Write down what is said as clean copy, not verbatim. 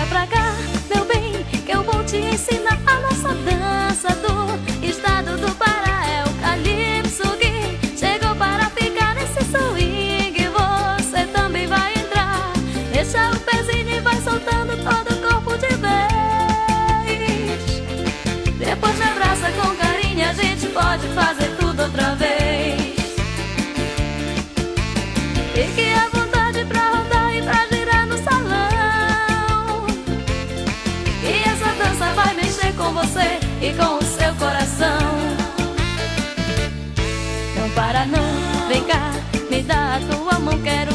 pra cá, meu bem, que eu vou te ensinar a nossa dança do estado do Pará. É o calypso que chegou para ficar nesse swing. Você também vai entrar, deixa o pezinho e vai soltando todo o corpo de vez. Depois me abraça com carinho, a gente pode fazer tudo outra vez. Fique à vontade pra rodar e pra girar no salão, e essa dança vai mexer com você e com o seu coração. Não para não, vem cá, me dá a tua mão, quero